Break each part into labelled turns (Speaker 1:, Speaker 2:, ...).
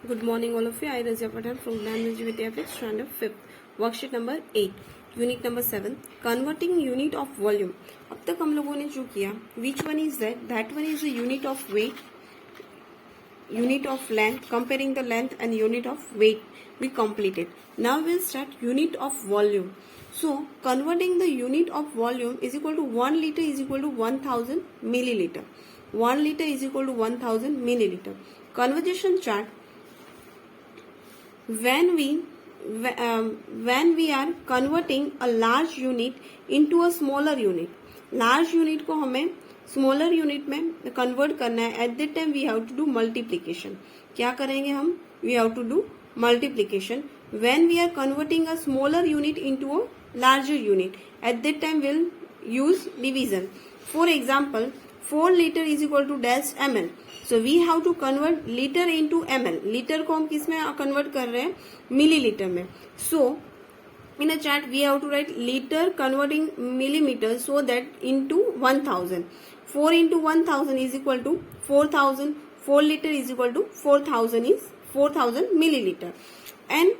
Speaker 1: Good morning, all of you. I, Razia Pathan from Language Vidyapeeth, Standard 5th. Worksheet number 8, Unit number 7, Converting Unit of Volume. अब तक हम लोगों ने जो किया, which one is that? That one is the unit of weight, unit of length, comparing the length and unit of weight. We completed. Now we'll start unit of volume. So, converting the unit of volume is equal to 1 liter is equal to 1000 milliliter. 1 liter is equal to 1000 milliliter. Conversion chart. When we are converting a large unit into a smaller unit, large unit को हमें smaller unit में convert करना है. At that time we have to do multiplication. क्या करेंगे हम? We have to do multiplication. When we are converting a smaller unit into a larger unit, at that time we'll use division. For example, 4 liter is equal to dash ml. So we have to convert liter into ml. Liter को हम किस में convert कर रहे हैं? Millilitre में. So in a chart we have to write liter converting millimeter so that into 1000. 4 into 1000 is equal to 4000. 4 liter is equal to 4000 milliliter. And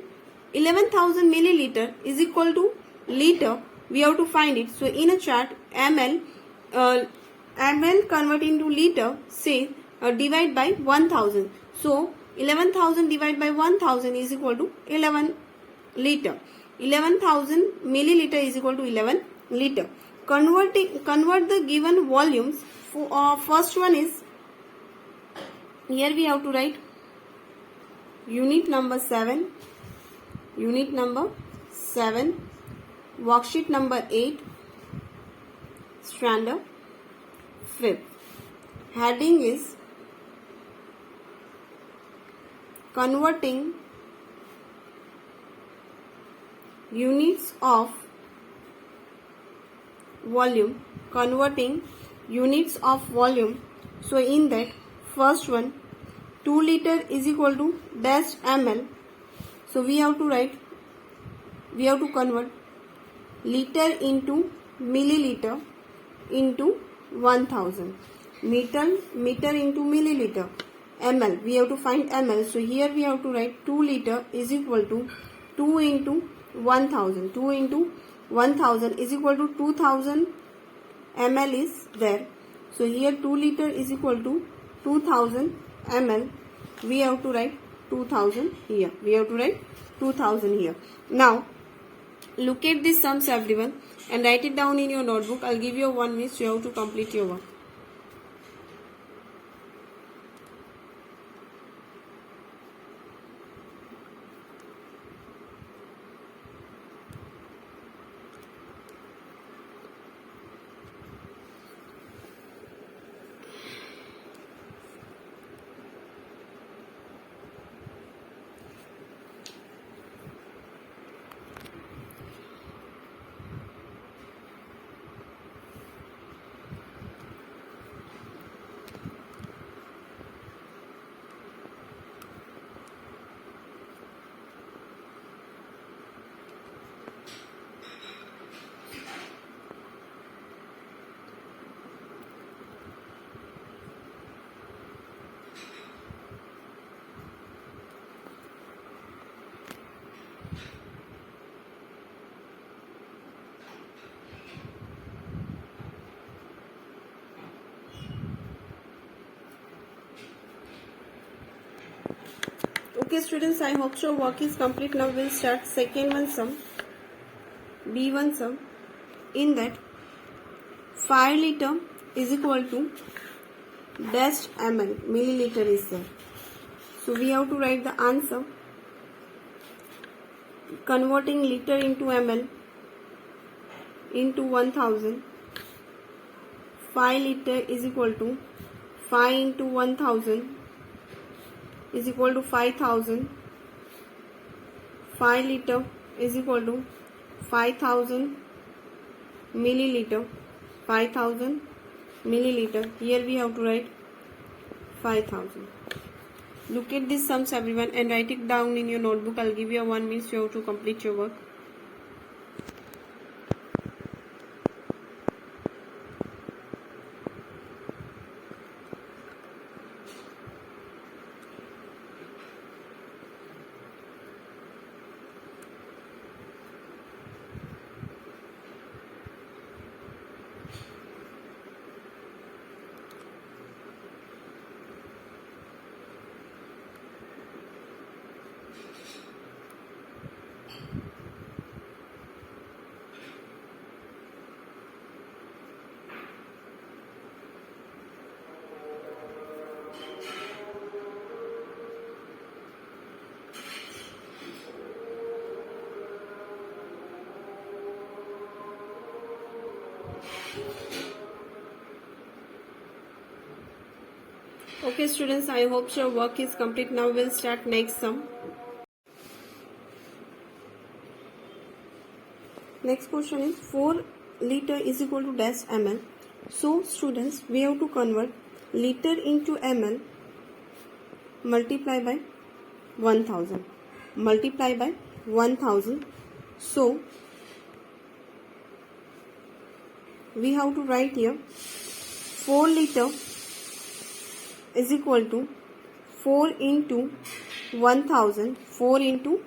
Speaker 1: 11,000 milliliter is equal to liter. We have to find it. So in a chart ml converting to liter, say divide by 1000. So 11,000 divided by 1000 is equal to 11 liter. 11,000 milliliter is equal to 11 liter. Convert the given volumes. First one is, here we have to write unit number 7, worksheet number 8, standard 5th. Heading is converting units of volume. So in that, first one, 2 liter is equal to dash ml. So we have to convert liter into milliliter into 1000. Meter into milliliter. ml. We have to find ml. So here we have to write 2 liter is equal to 2 into 1000. 2 into 1000 is equal to 2000 ml is there. So here 2 liter is equal to 2000 ml. We have to write 2000 here. Now look at these sums, everyone, and write it down in your notebook. I'll give you 1 minute. So you have to complete your work. Okay students, I hope your work is complete. Now we'll start second one sum, B1 sum. In that, 5 liter is equal to dash ml, milliliter is there. So we have to write the answer. Converting liter into ml into 1000. 5 liter is equal to 5 into 1000 is equal to 5000. 5 liter is equal to 5000 milliliter. 5000 milliliter. Here we have to write 5000. Look at these sums, everyone, and write it down in your notebook. I'll give you 1 minute. So you have to complete your work. Okay students, I hope your work is complete. Now we'll start next sum. Next question is 4 liter is equal to dash ml. So students, we have to convert liter into ml, multiply by 1000, multiply by 1000. So we have to write here 4 liter is equal to 4 into 1000, 4 into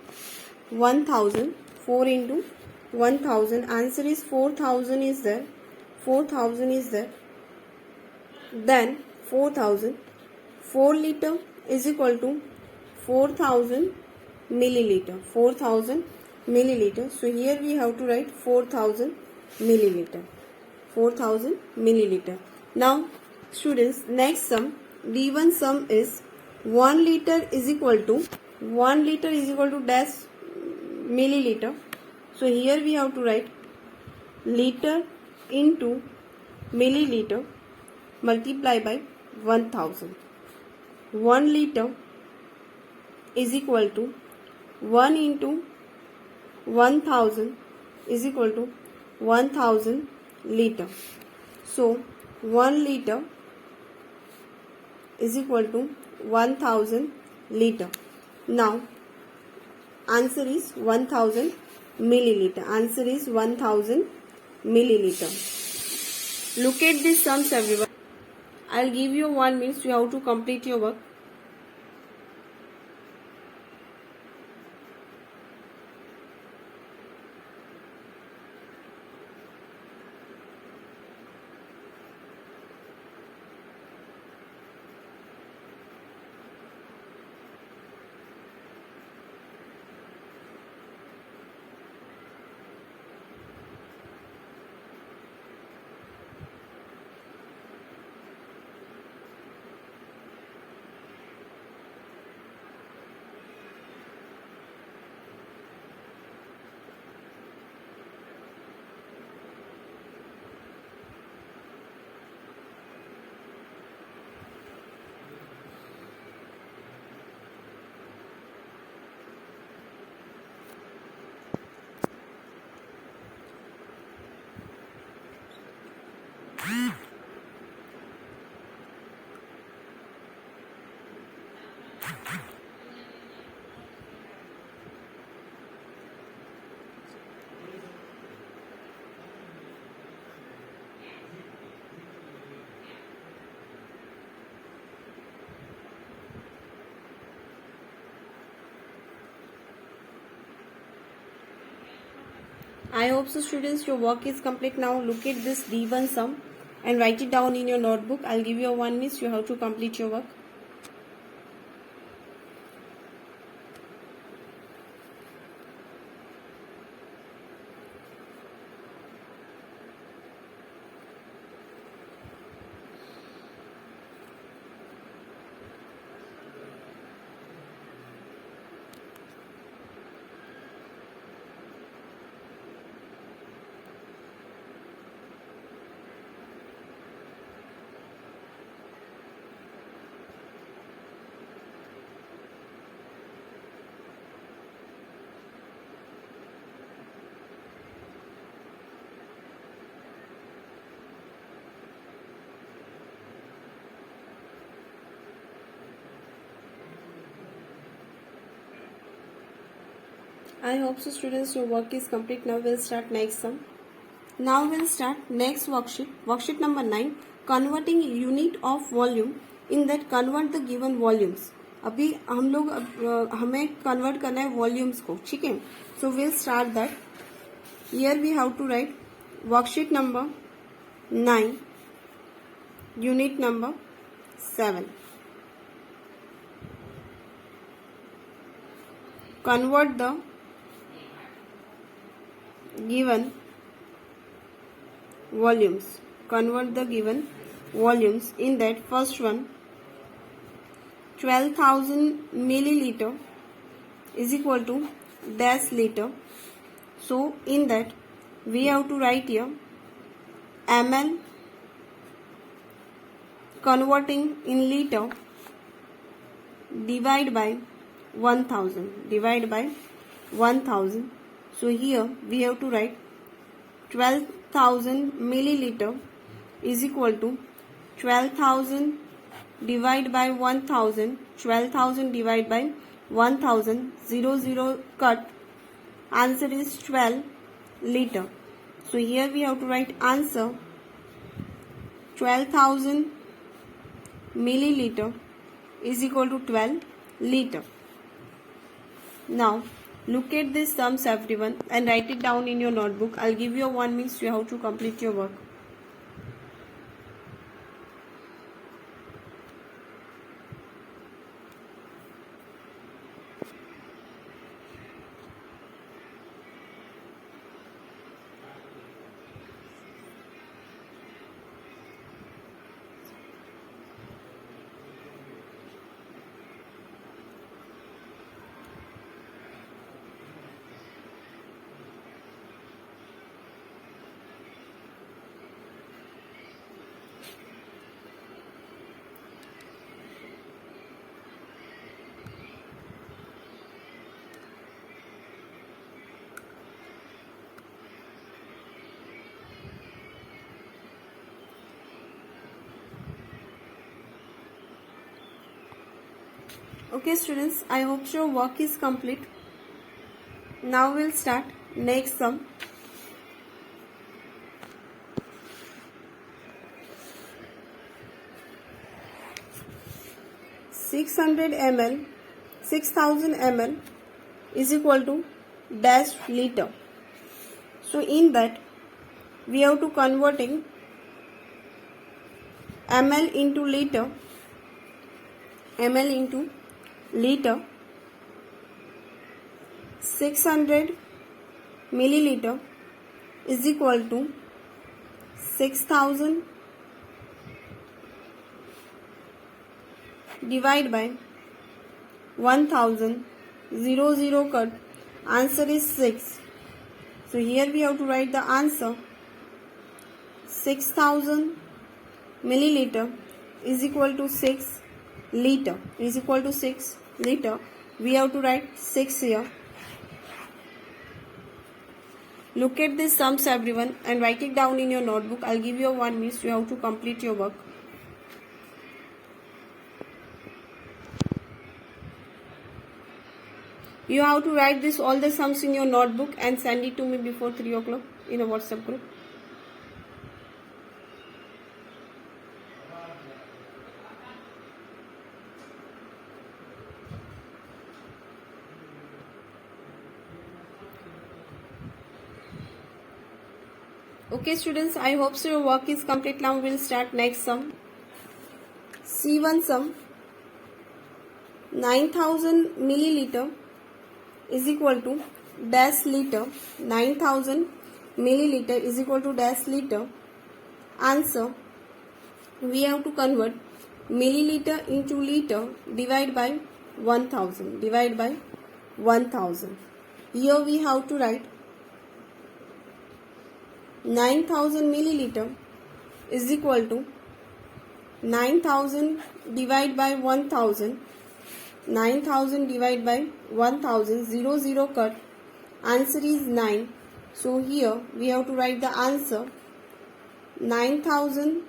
Speaker 1: 1000, 4 into 1000. Answer is 4000 is there, 4000 is there. Then 4000, 4 liter is equal to 4000 milliliter, 4000 milliliter. So here we have to write 4000 milliliter, 4000 milliliter. Now students, next sum, given sum is 1 liter is equal to dash milliliter. So here we have to write liter into milliliter, multiply by 1000. 1 liter is equal to 1 into 1000 is equal to 1000 liter. So 1 liter is equal to 1000 liter. Now answer is 1000 milliliter. Answer is 1000 milliliter. Look at these sums everyone. I'll give you 1 minute. You have to complete your work. I hope so students, your work is complete. Now look at this D1 sum and write it down in your notebook. I'll give you 1 minute. You have to complete your work. I hope so students, your work is complete. Now we'll start next sum. Now we'll start next worksheet. Worksheet number 9, converting unit of volume. In that convert the given volumes. अभी हम लोग हमें convert करना है volumes को, ठीक है? So we'll start that. Here we have to write worksheet number 9, unit number 7. Convert the given volumes. Convert the given volumes. In that first one, 12,000 milliliter is equal to dash liter. So in that we have to write here ml converting in liter divide by 1000. So here we have to write 12,000 milliliter is equal to 12,000 divide by 1000. 12,000 divide by 1000, 0 cut, answer is 12 liter. So here we have to write answer 12,000 milliliter is equal to 12 liter. Now look at these sums everyone and write it down in your notebook. I'll give you 1 minute to how to complete your work. Okay students, I hope your work is complete. Now we'll start next sum. ml 6000 ml is equal to dash liter. So in that we have to converting ml into liter. 600 milliliter is equal to 6000 divide by 1000, 0 cut, answer is 6. So here we have to write the answer 6000 milliliter is equal to 6 liter. We have to write 6 here. Look at these sums everyone and write it down in your notebook. I'll give you 1 minute to how to complete your work. You have to write this all the sums in your notebook and send it to me before 3 o'clock in a WhatsApp group. Okay students, I hope so your work is complete. Now we'll start next sum. C1 sum 9000 milliliter is equal to dash liter. 9000 milliliter is equal to dash liter. Answer, we have to convert milliliter into liter divide by 1000. Here we have to write 9000 milliliter is equal to 9000 divide by 1000. 9000 divide by 1000, 0 cut, answer is 9. So here we have to write the answer 9000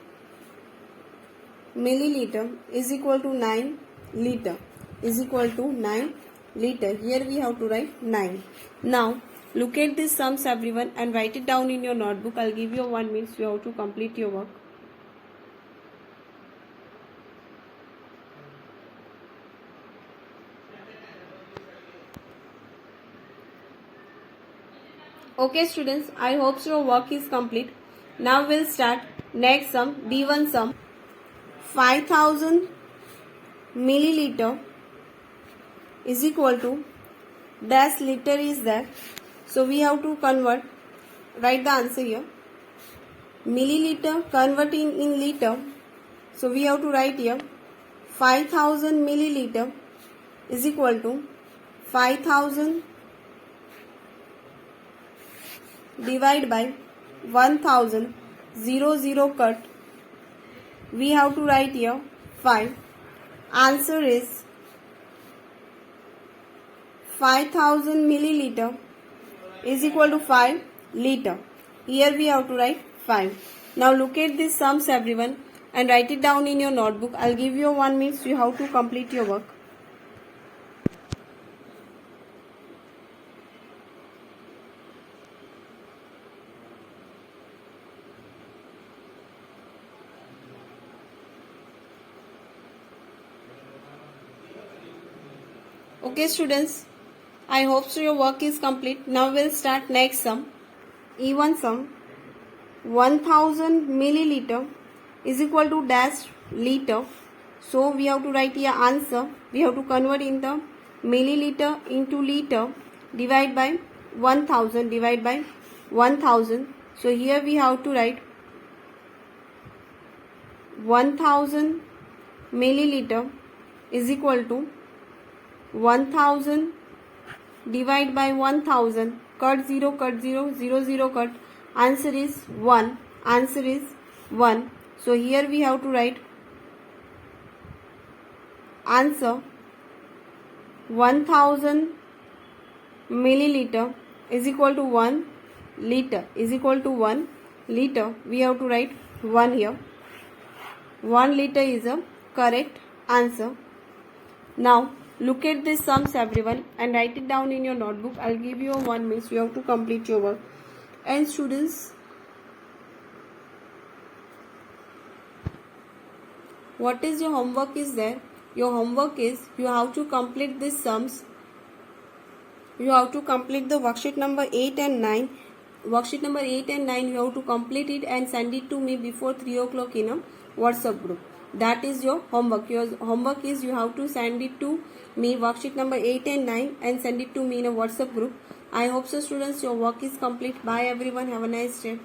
Speaker 1: milliliter is equal to 9 liter. Here we have to write 9. Now look at these sums everyone and write it down in your notebook. I'll give you 1 minute to how to complete your work. Okay students, I hope your work is complete. Now we'll start next sum, D1 sum. 5000 milliliter is equal to dash liter is there. So we have to convert, write the answer here. Milliliter converting in liter. So we have to write here 5000 milliliter is equal to 5000 divide by 1000, 0 0 cut. We have to write here 5. Answer is 5000 milliliter is equal to 5 liter. Here we have to write 5. Now look at these sums everyone and write it down in your notebook. I'll give you 1 minute so you have to complete your work. Okay students, I hope so your work is complete. Now we'll start next sum. Even sum. 1000 milliliter is equal to dash liter. So we have to write here answer. We have to convert in the milliliter into liter. Divide by 1000. Divide by 1000. So here we have to write 1000 milliliter is equal to 1000 divide by 1000. Cut 0, cut 0, 0 0 cut. Answer is 1. Answer is 1. So here we have to write answer 1000 milliliter is equal to 1 liter is equal to 1 liter. We have to write 1 here. 1 liter is a correct answer. Now look at these sums everyone and write it down in your notebook. I'll give you 1 minute. You have to complete your work. And students, what is your homework is there? Your homework is you have to complete these sums. You have to complete the worksheet number 8 and 9. Worksheet number 8 and 9 you have to complete it and send it to me before 3 o'clock in a WhatsApp group. That is your homework. Your homework is you have to send it to me worksheet number 8 and 9 and send it to me in a WhatsApp group. I hope so students your work is complete. Bye everyone. Have a nice day.